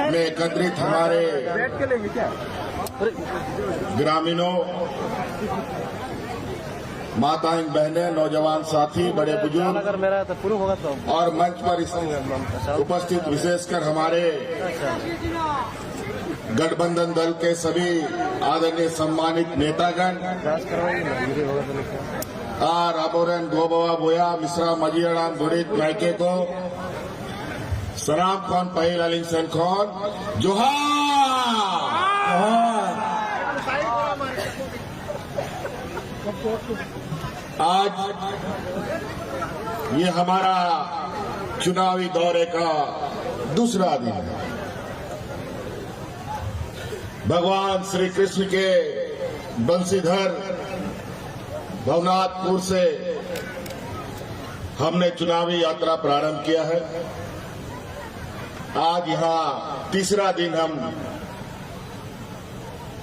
में एकत्रित हमारे ग्रामीणों, माताएं, बहनें, नौजवान साथी, बड़े बुजुर्ग और मंच पर उपस्थित विशेषकर हमारे गठबंधन दल के सभी आदरणीय सम्मानित नेतागण, राबोरेन गोबवा बोया मिश्रा मजियाड़ान बुड़ित नायके को सलाम खान पहिल अलिंग सेन खान जोहार। आज ये हमारा चुनावी दौरे का दूसरा दिन है। भगवान श्री कृष्ण के बंशीधर भवनाथपुर से हमने चुनावी यात्रा प्रारंभ किया है। आज यहां तीसरा दिन हम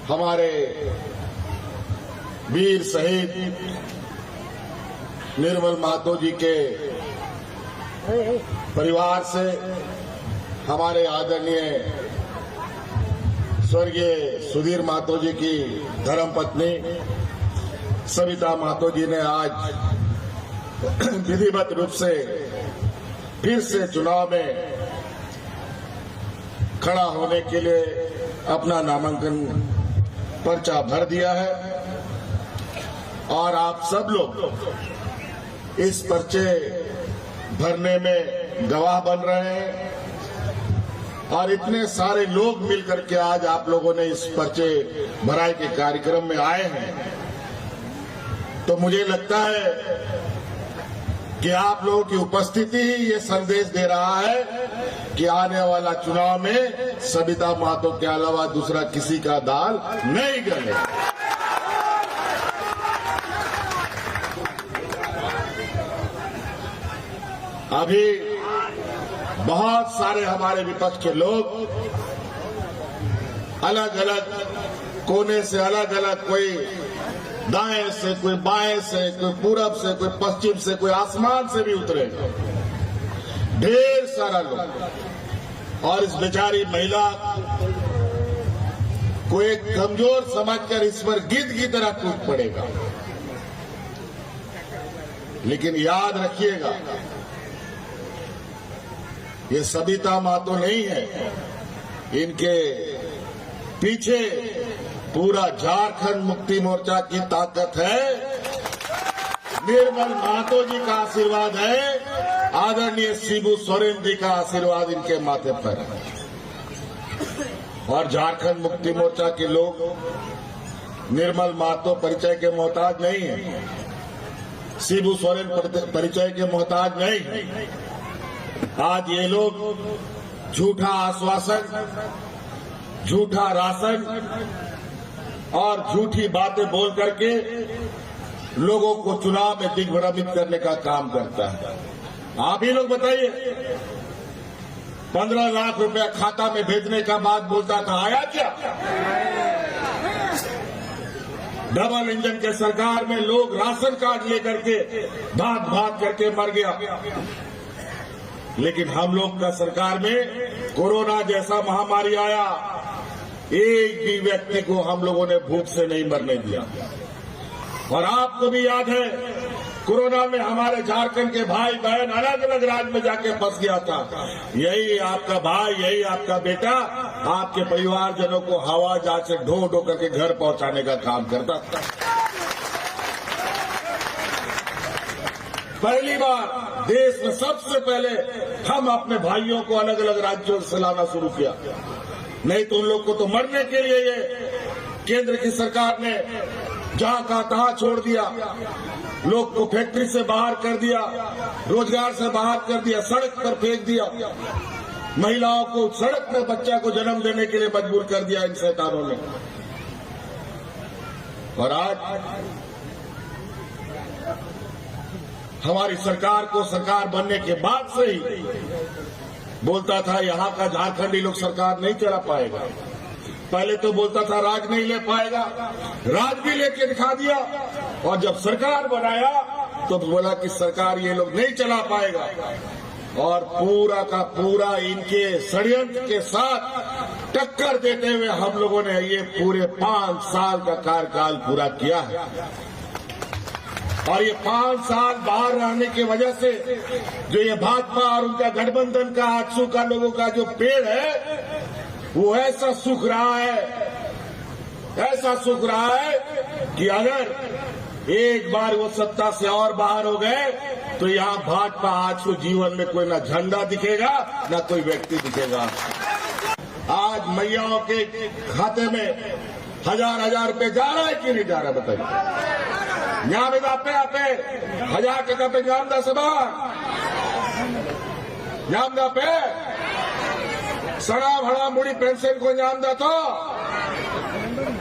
हमारे वीर शहीद निर्मल महतो जी के परिवार से हमारे आदरणीय स्वर्गीय सुधीर महतो जी की धर्मपत्नी सविता महतो जी ने आज विधिवत रूप से फिर से चुनाव में खड़ा होने के लिए अपना नामांकन पर्चा भर दिया है और आप सब लोग इस पर्चे भरने में गवाह बन रहे हैं और इतने सारे लोग मिलकर के आज आप लोगों ने इस पर्चे भराई के कार्यक्रम में आए हैं, तो मुझे लगता है कि आप लोगों की उपस्थिति ही ये संदेश दे रहा है कि आने वाला चुनाव में सविता महतो के अलावा दूसरा किसी का दाल नहीं गलेगा। अभी बहुत सारे हमारे विपक्ष के लोग अलग अलग कोने से, अलग अलग, कोई दाएं से, कोई बाएं से, कोई पूरब से, कोई पश्चिम से, कोई आसमान से भी उतरेगा, ढेर सारा लोग, और इस बेचारी महिला को एक कमजोर समझकर इस पर गिद्ध की तरह टूट पड़ेगा। लेकिन याद रखिएगा, ये सविता महतो नहीं है, इनके पीछे पूरा झारखंड मुक्ति मोर्चा की ताकत है। निर्मल महतो जी का आशीर्वाद है, आदरणीय शिबू सोरेन जी का आशीर्वाद इनके माथे पर है और झारखंड मुक्ति मोर्चा के लोग निर्मल महतो परिचय के मोहताज नहीं है, शिबू सोरेन परिचय के मोहताज नहीं है। आज ये लोग झूठा आश्वासन, झूठा राशन और झूठी बातें बोल करके लोगों को चुनाव में दिग्भ्रमित करने का काम करता है। आप ही लोग बताइए, 15 लाख रुपया खाता में भेजने का बाद बोलता था आया क्या? डबल इंजन के सरकार में लोग राशन कार्ड लेकर के भाग भाग करके मर गया, लेकिन हम लोग का सरकार में कोरोना जैसा महामारी आया, एक भी व्यक्ति को हम लोगों ने भूख से नहीं मरने दिया। और आपको भी याद है, कोरोना में हमारे झारखंड के भाई बहन अलग अलग राज्य में जाके फंस गया था। यही आपका भाई, यही आपका बेटा आपके परिवारजनों को हवा जहाज से ढो ढो करके घर पहुंचाने का काम करता था। पहली बार देश में सबसे पहले हम अपने भाइयों को अलग अलग राज्यों से लाना शुरू किया, नहीं तो उन लोग को तो मरने के लिए ये केंद्र की सरकार ने जहां का तहां छोड़ दिया, लोग को फैक्ट्री से बाहर कर दिया, रोजगार से बाहर कर दिया, सड़क पर फेंक दिया, महिलाओं को सड़क पर बच्चा को जन्म देने के लिए मजबूर कर दिया इन शैतानों ने। और आज हमारी सरकार को सरकार बनने के बाद से ही बोलता था यहां का झारखंडी लोग सरकार नहीं चला पाएगा। पहले तो बोलता था राज नहीं ले पाएगा, राज भी लेके दिखा दिया, और जब सरकार बनाया तो बोला कि सरकार ये लोग नहीं चला पाएगा। और पूरा का पूरा इनके षड्यंत्र के साथ टक्कर देते हुए हम लोगों ने ये पूरे 5 साल का कार्यकाल पूरा किया है। और ये 5 साल बाहर रहने की वजह से जो ये भाजपा और उनका गठबंधन का आजसू का लोगों का जो पेड़ है वो ऐसा सूख रहा है कि अगर एक बार वो सत्ता से और बाहर हो गए तो यहाँ भाजपा आजसू जीवन में कोई ना झंडा दिखेगा ना कोई व्यक्ति दिखेगा। आज मैयाओं के खाते में 1000 रुपए जा रहा है कि नहीं जा रहा बताइए। यहाँ भी आपे 1000 टका पे जामदा सभा जामदा पे सड़ा भड़ा मुड़ी पेंशन को जामदा तो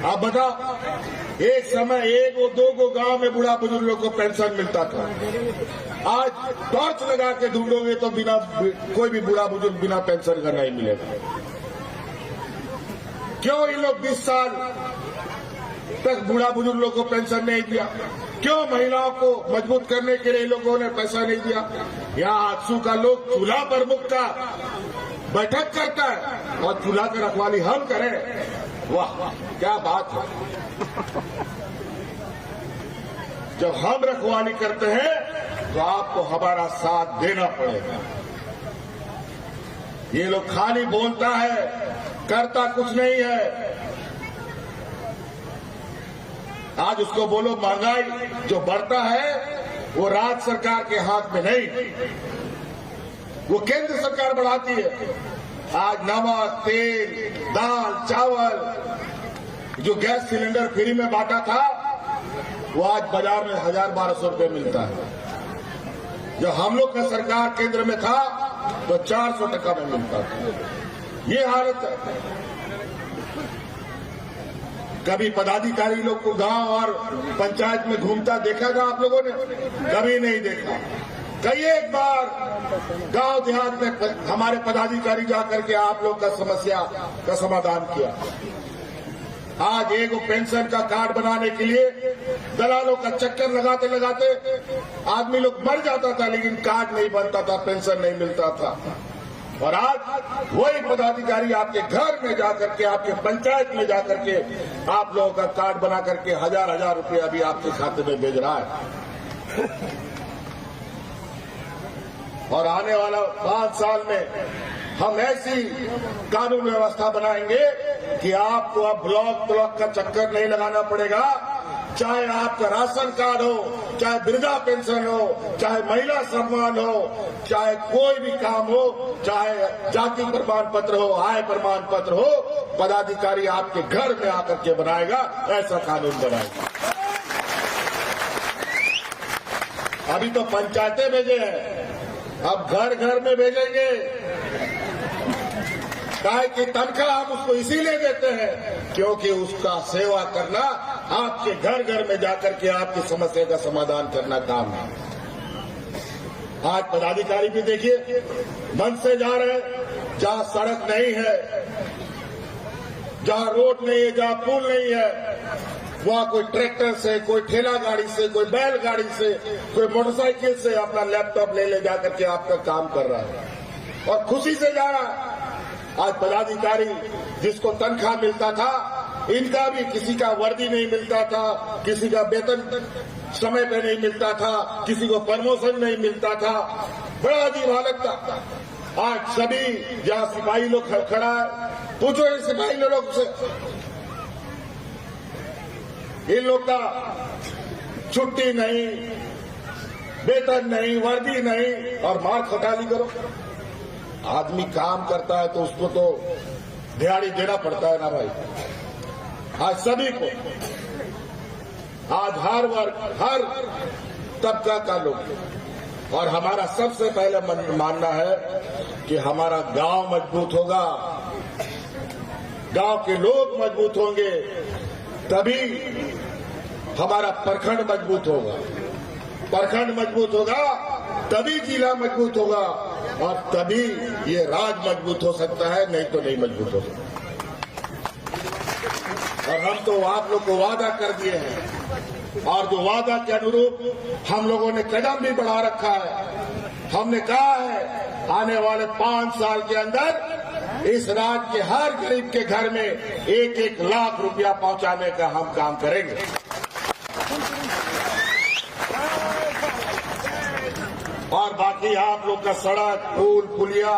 आप बताओ, एक समय 1-2 गांव में बूढ़ा बुजुर्ग लोग को पेंशन मिलता था। आज टॉर्च लगा के ढूंढोगे तो बिना कोई भी बूढ़ा बुजुर्ग बिना पेंशन का नहीं मिलेगा। क्यों इन लोग 20 साल तक बूढ़ा बुजुर्ग लोग को पेंशन नहीं दिया? क्यों महिलाओं को मजबूत करने के लिए लोगों ने पैसा नहीं दिया? यहाँ आजसू का लोग चूल्हा प्रमुख का बैठक करता है और चूल्हा की रखवाली हम करें। वाह क्या बात है। जब हम रखवाली करते हैं तो आपको हमारा साथ देना पड़ेगा। ये लोग खाली बोलता है, करता कुछ नहीं है। आज उसको बोलो महंगाई जो बढ़ता है वो राज्य सरकार के हाथ में नहीं, वो केंद्र सरकार बढ़ाती है। आज नमक, तेल, दाल, चावल जो गैस सिलेंडर फ्री में बांटा था वो आज बाजार में 1000-1200 रुपए मिलता है। जब हम लोग का सरकार केंद्र में था तो 400 टका में मिलता था। ये हालत है। कभी पदाधिकारी लोग को गांव और पंचायत में घूमता देखा था आप लोगों ने? कभी नहीं देखा। कई एक बार गांव देहात में हमारे पदाधिकारी जाकर के आप लोग का समस्या का समाधान किया। आज एक पेंशन का कार्ड बनाने के लिए दलालों का चक्कर लगाते लगाते आदमी लोग मर जाता था, लेकिन कार्ड नहीं बनता था, पेंशन नहीं मिलता था। और आज वही पदाधिकारी आपके घर में जाकर के, आपके पंचायत में जाकर के आप लोगों का कार्ड बना करके 1000 रुपये अभी आपके खाते में भेज रहा है। और आने वाला 5 साल में हम ऐसी कानून व्यवस्था बनाएंगे कि आपको अब ब्लॉक का चक्कर नहीं लगाना पड़ेगा। चाहे आपका राशन कार्ड हो, चाहे वृद्धा पेंशन हो, चाहे महिला सम्मान हो, चाहे कोई भी काम हो, चाहे जाति प्रमाण पत्र हो, आय प्रमाण पत्र हो, पदाधिकारी आपके घर में आकर के बनाएगा। ऐसा कानून बनाएगा। अभी तो पंचायतें भेजे हैं, अब घर घर में भेजेंगे। काहे कि तनख्वाह हम उसको इसीलिए देते हैं क्योंकि उसका सेवा करना, आपके घर घर में जाकर के आपकी समस्या का समाधान करना काम है। आज पदाधिकारी भी देखिए मन से जा रहे हैं। जहां सड़क नहीं है, जहां रोड नहीं है, जहां पुल नहीं है, वहां कोई ट्रैक्टर से, कोई ठेला गाड़ी से, कोई बैलगाड़ी से, कोई मोटरसाइकिल से अपना लैपटॉप ले जाकर के आपका काम कर रहा है और खुशी से जा रहा है। आज पदाधिकारी जिसको तनख्वाह मिलता था, इनका भी किसी का वर्दी नहीं मिलता था, किसी का वेतन समय पे नहीं मिलता था, किसी को प्रमोशन नहीं मिलता था। बड़ा अजीब हालत था। आज सभी जहां सिपाही लोग खड़ा है, पूछो इन सिपाही लोग से, इन लोग का छुट्टी नहीं, वेतन नहीं, वर्दी नहीं और मार खटाली करो। आदमी काम करता है तो उसको तो दिहाड़ी देना पड़ता है ना भाई। आज सभी को, आज हर वर्ग, हर तबका का लोग, और हमारा सबसे पहले मानना है कि हमारा गांव मजबूत होगा, गांव के लोग मजबूत होंगे तभी हमारा प्रखंड मजबूत होगा, प्रखंड मजबूत होगा तभी जिला मजबूत होगा और तभी ये राज मजबूत हो सकता है, नहीं तो नहीं मजबूत हो सकता। और हम तो आप लोग को वादा कर दिए हैं और जो वादा के अनुरूप हम लोगों ने कदम भी बढ़ा रखा है। हमने कहा है आने वाले 5 साल के अंदर इस राज्य के हर गरीब के घर में 1-1 लाख रुपया पहुंचाने का हम काम करेंगे। और बाकी आप लोग का सड़क, पुल, पुलिया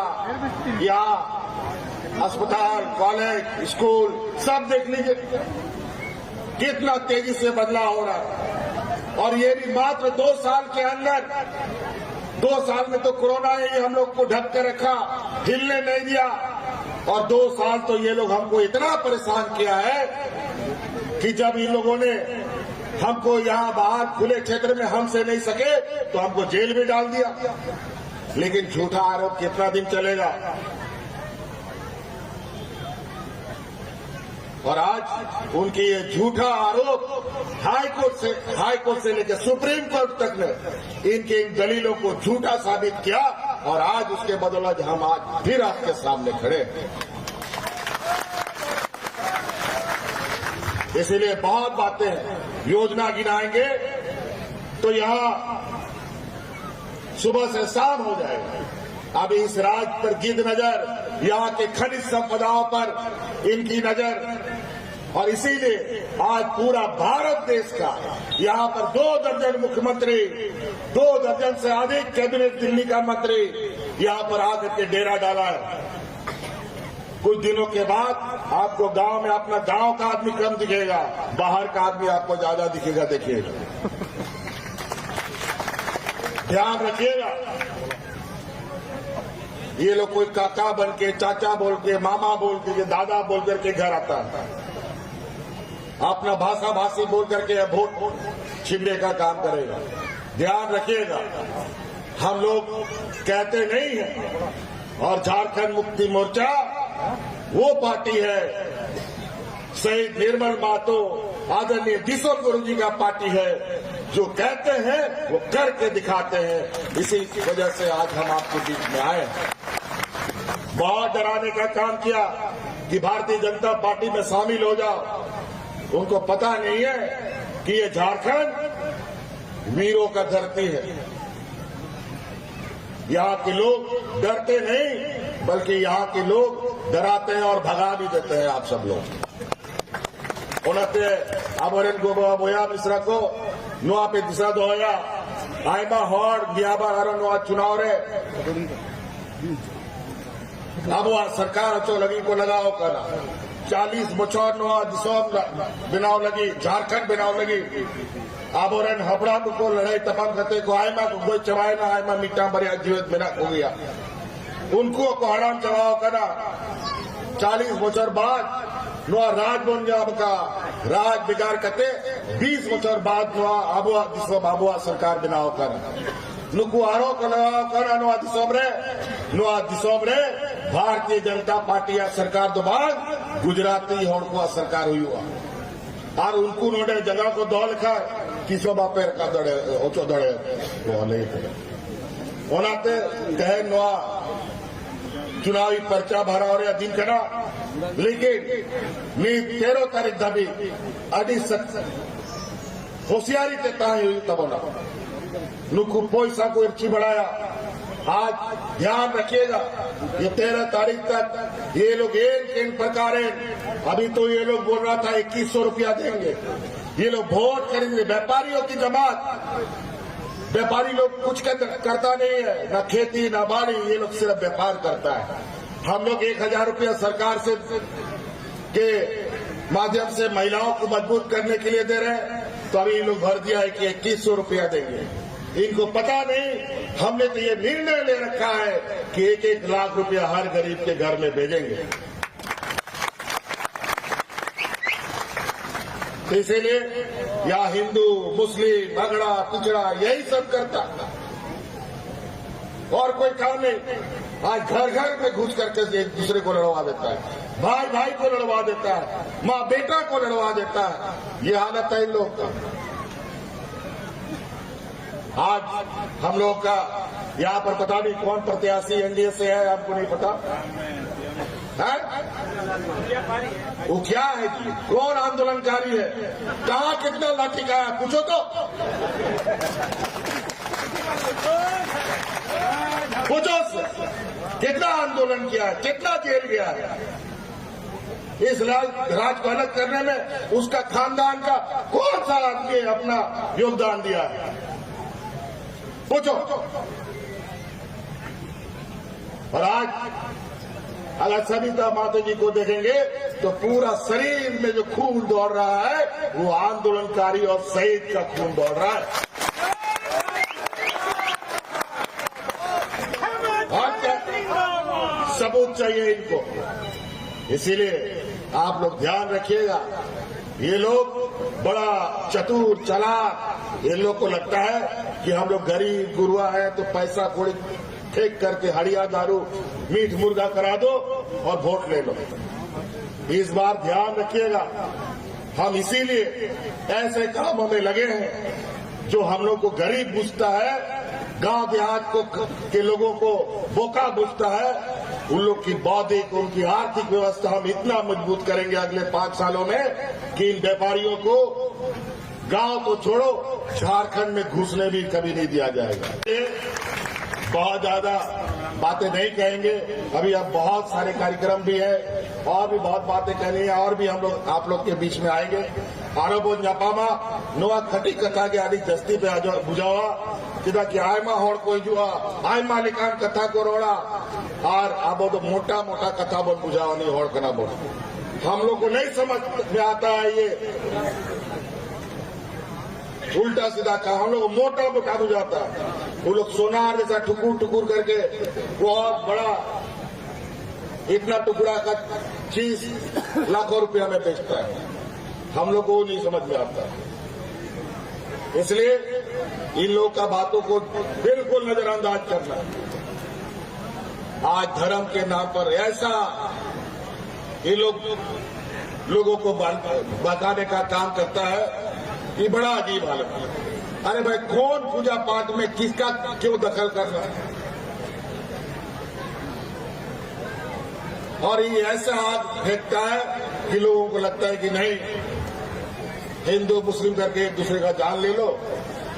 या अस्पताल, कॉलेज, स्कूल सब देख लीजिए कितना तेजी से बदलाव हो रहा है। और ये भी मात्र 2 साल के अंदर। 2 साल में तो कोरोना ने हम लोग को ढक के रखा, हिलने नहीं दिया। और 2 साल तो ये लोग हमको इतना परेशान किया है कि जब इन लोगों ने हमको यहाँ बाहर खुले क्षेत्र में हमसे नहीं सके तो हमको जेल में डाल दिया। लेकिन झूठा आरोप कितना दिन चलेगा? और आज उनकी ये झूठा आरोप हाई कोर्ट से लेकर सुप्रीम कोर्ट तक ने इनके इन दलीलों को झूठा साबित किया। और आज उसके बदौलत हम आज फिर आपके सामने खड़े हैं। इसीलिए बहुत बातें हैं, योजना गिनाएंगे तो यहां सुबह से शाम हो जाएगा। अभी इस राज्य पर गिद्ध नजर, यहाँ के खनिज संपदाओं पर इनकी नजर। और इसीलिए आज पूरा भारत देश का यहाँ पर 2 दर्जन मुख्यमंत्री, 2 दर्जन से अधिक कैबिनेट दिल्ली का मंत्री यहाँ पर आकर के डेरा डाला है। कुछ दिनों के बाद आपको गांव में अपना गांव का आदमी कम दिखेगा, बाहर का आदमी आपको ज्यादा दिखेगा। देखिएगा, ध्यान रखिएगा। ये लोग कोई काका बन के, चाचा बोल के, मामा बोल के, दादा बोल करके घर आता है, अपना भाषा भाषी बोल करके वोट छीनने का काम करेगा। ध्यान रखिएगा, हम लोग कहते नहीं है। और झारखंड मुक्ति मोर्चा वो पार्टी है, शहीद निर्मल महतो, आदरणीय दिसोम गुरु जी का पार्टी है, जो कहते हैं वो करके दिखाते हैं। इसी की वजह से आज हम आपके बीच में आए। बहुत डराने का काम किया कि भारतीय जनता पार्टी में शामिल हो जाओ। उनको पता नहीं है कि ये झारखंड वीरों का धरती है। यहाँ के लोग डरते नहीं, बल्कि यहाँ के लोग डराते हैं और भगा भी देते हैं। आप सब लोग उन्होंने आबोरेन गोबा बोया मिश्रा को नुआ पे दिशा दोया आयमा हॉर बियाबा हरो नुआ चुनाव रे अब वह सरकार अचो लगी को लगाओ करना 40 बछर नुआ दिसोम बनाव लगी, झारखंड बनाव लगी। आबोरेन हबड़ा को लड़ाई तपम करते को आयमा को कोई चबाए ना, आयमा मिट्टा बरिया जीवित में हो गया। उनको को हराम चबाओ करना 40 बछर बाद नुआ राज बन गया। का राज बिगाड़ करते 20 बछर बाद नुआ आबुआ दिसोम आबुआ सरकार बनाओ करना नुकु आरो को लगाओ करना नुआ दिसोम रे भारतीय जनता पार्टी या सरकार दो बाद गुजराती होड़ को सरकार हुई हुआ। और उनको नोडे जगह को दो लिखा किसो बापेर का दड़े ओचो दड़े वो नहीं ओनाते कहे नुआ चुनावी पर्चा भरा और या दिन करा। लेकिन नी 13 तारीख दबी अड़ी होशियारी ते ताही हुई तब ना नुकु पैसा को इर्ची बढ़ाया। आज ध्यान रखिएगा, ये 13 तारीख तक ये लोग इन प्रकार अभी तो ये लोग बोल रहा था 2100 रुपया देंगे। ये लोग वोट करेंगे, व्यापारियों की जमात। व्यापारी लोग कुछ करता नहीं है, न खेती न बाड़ी, ये लोग सिर्फ व्यापार करता है। हम लोग 1000 रुपया सरकार से के माध्यम से महिलाओं को मजबूत करने के लिए दे रहे हैं, तो अभी ये लोग भर दिया है कि 2100 रुपया देंगे। इनको पता नहीं, हमने तो ये निर्णय ले रखा है कि 1-1 लाख रुपया हर गरीब के घर में भेजेंगे। तो इसीलिए या हिंदू, मुस्लिम, अगड़ा, पिछड़ा यही सब करता और कोई काम नहीं। आज घर घर में घुस करके एक दूसरे को लड़वा देता है, भाई भाई को लड़वा देता है, माँ बेटा को लड़वा देता है। ये हालत है इन लोग का। आज हम लोग का यहाँ पर पता नहीं कौन प्रत्याशी एनडीए से है, आपको नहीं पता है? वो क्या है जी, कौन आंदोलनकारी है, कहाँ कितना लाठी का है, पूछो तो पूछो। कितना आंदोलन किया है, कितना जेल गया है। इस राज को अलग करने में उसका खानदान का कौन सा आदमी अपना योगदान दिया है, पूछो। और आज अगर सविता माता जी को देखेंगे तो पूरा शरीर में जो खून दौड़ रहा है वो आंदोलनकारी और शहीद का खून दौड़ रहा है। और क्या सबूत चाहिए इनको। इसीलिए आप लोग ध्यान रखिएगा, ये लोग बड़ा चतुर चालाक, इन लोग को लगता है कि हम लोग गरीब गुरुआ है तो पैसा कौड़ी फेंक करके हड़िया दारू मीट मुर्गा करा दो और वोट ले लो। इस बार ध्यान रखिएगा, हम इसीलिए ऐसे कामों में लगे हैं जो हम लोग को गरीब बुझता है, गांव देहात के लोगों को बोका बुझता है। उन लोग की बौद्धिक, उनकी आर्थिक व्यवस्था हम इतना मजबूत करेंगे अगले 5 सालों में कि इन व्यापारियों को गांव तो छोड़ो झारखंड में घुसने भी कभी नहीं दिया जाएगा। बहुत ज्यादा बातें नहीं कहेंगे, अभी अब बहुत सारे कार्यक्रम भी है और भी बहुत बातें कहनी है और भी हम लोग आप लोग के बीच में आएंगे। आरोपो जापामा नोआ खटी कथा के आदि जस्ती पे बुझावा सीधा कि आयमा होड़ कोई जुआ आय मालिकान कथा को रोड़ा और अब तो मोटा मोटा कथा बोल बुझावा नहीं होड़ कना बोल। हम लोग को नहीं समझ में आता है ये उल्टा सीधा कहा, हम लोग मोटा मोटा बुझाता है। वो लोग सोनार जैसा टुकुर टुकुर करके बहुत बड़ा इतना टुकड़ा का चीज लाखों रुपया में बेचता है, हम लोग को नहीं समझ में आता। इसलिए इन लोग का बातों को बिल्कुल नजरअंदाज करना। आज धर्म के नाम पर ऐसा ये लोगों को बहकाने का काम करता है, ये बड़ा अजीब हालत है। अरे भाई, कौन पूजा पाठ में किसका क्यों दखल कर रहा है? और ये ऐसा हाथ फेंकता है कि लोगों को लगता है कि नहीं, हिंदू मुस्लिम करके एक दूसरे का जान ले लो।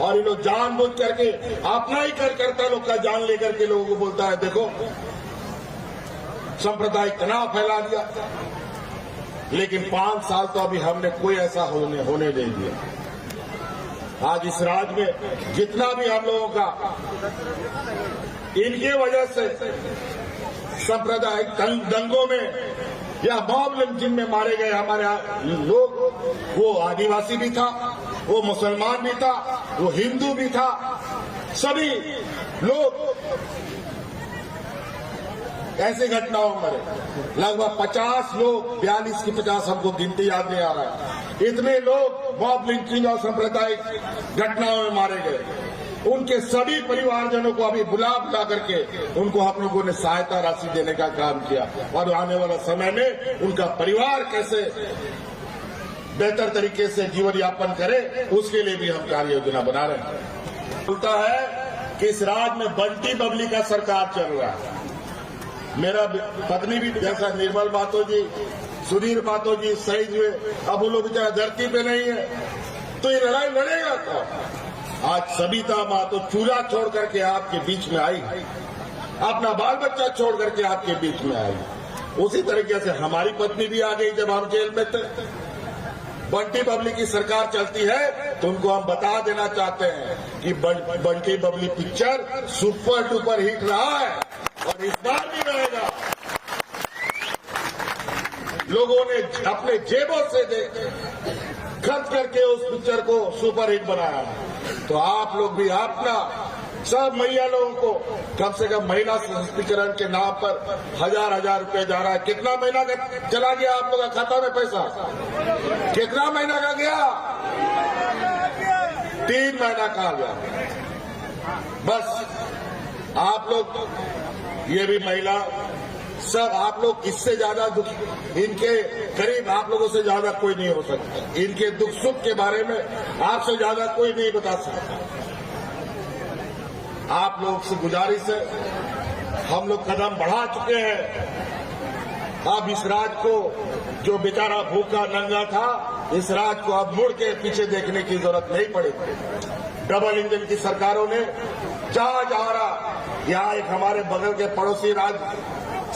और ये लोग जानबूझ करके अपना ही करता लोग का जान लेकर के लोगों को बोलता है देखो सांप्रदायिक तनाव फैला दिया। लेकिन 5 साल तो अभी हमने कोई ऐसा होने नहीं दिया। आज इस राज्य में जितना भी हम लोगों का इनके वजह से सांप्रदायिक दंगों में या मॉब लिंचिंग में मारे गए हमारे लोग, वो आदिवासी भी था, वो मुसलमान भी था, वो हिंदू भी था, सभी लोग ऐसी घटनाओं मरे। लगभग 50 लोग, 42 की 50 हमको गिनती याद नहीं आ रहा है, इतने लोग मॉब लिंचिंग और सांप्रदायिक घटनाओं में मारे गए। उनके सभी परिवारजनों को अभी बुला करके उनको हम लोगों ने सहायता राशि देने का काम किया और आने वाला समय में उनका परिवार कैसे बेहतर तरीके से जीवन यापन करे उसके लिए भी हम कार्य योजना बना रहे हैं। बोलता है कि इस राज्य में बंटी बबली का सरकार चल रहा है। मेरा पत्नी भी जैसा निर्मल मातो जी, सुधीर मातो जी शहीद हुए, अब वो लोग बेचारा धरती पे नहीं है, तो ये लड़ाई लड़ेगा तो आज सविता मातो चूल्हा छोड़ करके आपके बीच में आई, अपना बाल बच्चा छोड़ करके आपके बीच में आई। उसी तरीके से हमारी पत्नी भी आ गई जब हम जेल में थे। बंटी बबली की सरकार चलती है तो उनको हम बता देना चाहते हैं कि Bunty Babli picture super duper hit रहा है और इस बार भी रहेगा। लोगों ने अपने जेबों से खर्च करके उस पिक्चर को सुपर हिट बनाया। तो आप लोग भी अपना सब मैया लोगों को कम से कम महिला सशक्तिकरण के नाम पर 1000 रुपए जा रहा है। कितना महीना का चला गया आप लोग का खाता में पैसा? कितना महीना का गया? 3 महीना का गया। बस आप लोग ये भी महिला सब आप लोग इससे ज्यादा दुख, इनके करीब आप लोगों से ज्यादा कोई नहीं हो सकता। इनके दुख सुख के बारे में आपसे ज्यादा कोई नहीं बता सकता। आप लोग से गुजारिश है, हम लोग कदम बढ़ा चुके हैं। अब इस राज्य को जो बेचारा भूखा नंगा था, इस राज्य को अब मुड़ के पीछे देखने की जरूरत नहीं पड़ेगी। डबल इंजन की सरकारों ने जहां यहाँ एक हमारे बगल के पड़ोसी राज्य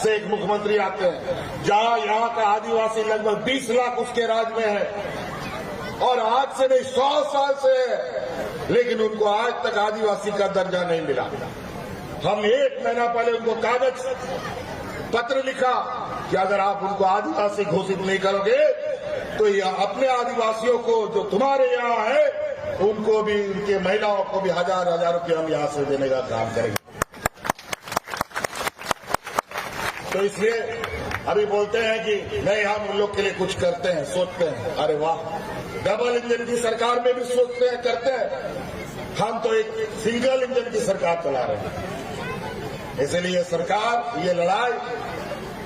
से एक मुख्यमंत्री आते हैं, जहाँ यहाँ का आदिवासी लगभग 20 लाख उसके राज्य में है और आज से नहीं 100 साल से है, लेकिन उनको आज तक आदिवासी का दर्जा नहीं मिला। हम 1 महीना पहले उनको कागज पत्र लिखा कि अगर आप उनको आदिवासी घोषित नहीं करोगे तो ये अपने आदिवासियों को जो तुम्हारे यहाँ है उनको भी, उनके महिलाओं को भी हजार रुपये हम यहाँ से देने का काम करेंगे। तो इसलिए अभी बोलते हैं कि नहीं हम उन लोग के लिए कुछ करते हैं, सोचते हैं। अरे वाह, डबल इंजन की सरकार में भी सोचते हैं, करते हैं। हम तो एक सिंगल इंजन की सरकार चला रहे हैं। इसलिए सरकार, ये लड़ाई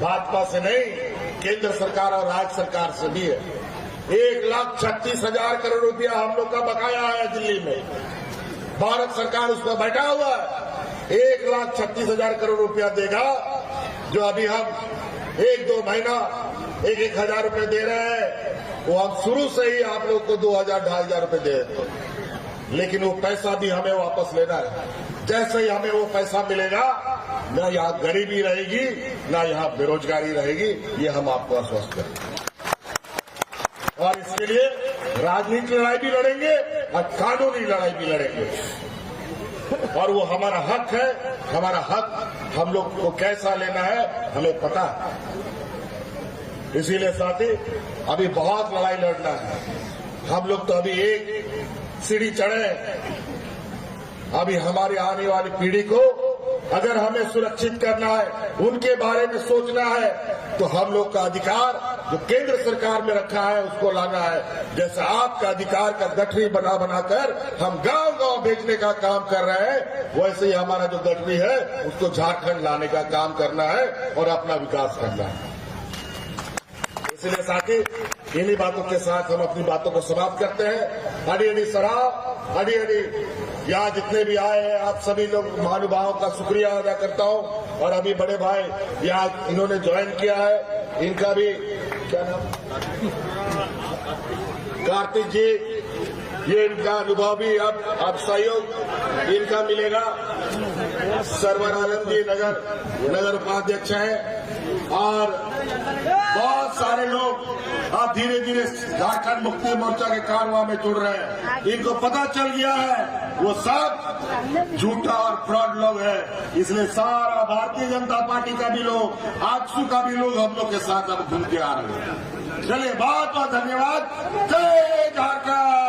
भाजपा से नहीं, केंद्र सरकार और राज्य सरकार से भी है। 1,36,000 करोड़ रुपया हम लोग का बकाया है दिल्ली में, भारत सरकार उस पर बैठा हुआ है। 1,36,000 करोड़ रुपया देगा, जो अभी हम 1-2 महीना 1-1 हजार रुपये दे रहे हैं, वो हम शुरू से ही आप लोग को 2,000-2,500 रुपये दे देते हैं। लेकिन वो पैसा भी हमें वापस लेना है। जैसे ही हमें वो पैसा मिलेगा, न यहाँ गरीबी रहेगी, न यहाँ बेरोजगारी रहेगी, ये हम आपको आश्वस्त करें। और इसके लिए राजनीतिक लड़ाई भी लड़ेंगे और कानूनी लड़ाई भी लड़ेंगे। और वो हमारा हक है, हमारा हक हम लोग को कैसा लेना है हमें पता है। इसीलिए साथी, अभी बहुत लड़ाई लड़ना है। हम लोग तो अभी एक सीढ़ी चढ़े। अभी हमारी आने वाली पीढ़ी को अगर हमें सुरक्षित करना है, उनके बारे में सोचना है, तो हम लोग का अधिकार जो केंद्र सरकार में रखा है उसको लाना है। जैसे आपका अधिकार का गठरी बना बनाकर हम गांव-गांव भेजने का काम कर रहे हैं, वैसे ही हमारा जो गठरी है उसको झारखंड लाने का काम करना है और अपना विकास करना है। इसलिए साथी, इन्हीं बातों के साथ हम अपनी बातों को समाप्त करते हैं। हरी हरी सराह, हरी हरी। यहाँ जितने भी आए हैं आप सभी लोग महानुभावों का शुक्रिया अदा करता हूँ। और अभी बड़े भाई यहाँ इन्होंने ज्वाइन किया है, इनका भी क्या नाम, कार्तिक जी, ये इनका अनुभव भी अब सहयोग इनका मिलेगा। सरवर आलम जी नगर उपाध्यक्ष हैं और बहुत सारे लोग अब धीरे धीरे झारखंड मुक्ति मोर्चा के कारवां में जुड़ रहे हैं। इनको पता चल गया है वो सब झूठा और फ्रॉड लोग हैं। इसलिए सारा भारतीय जनता पार्टी का भी लोग, आजसू का भी लोग हम लोग के साथ अब घूम के आ रहे हैं। चलिए, बहुत बहुत धन्यवाद। जय झारखंड।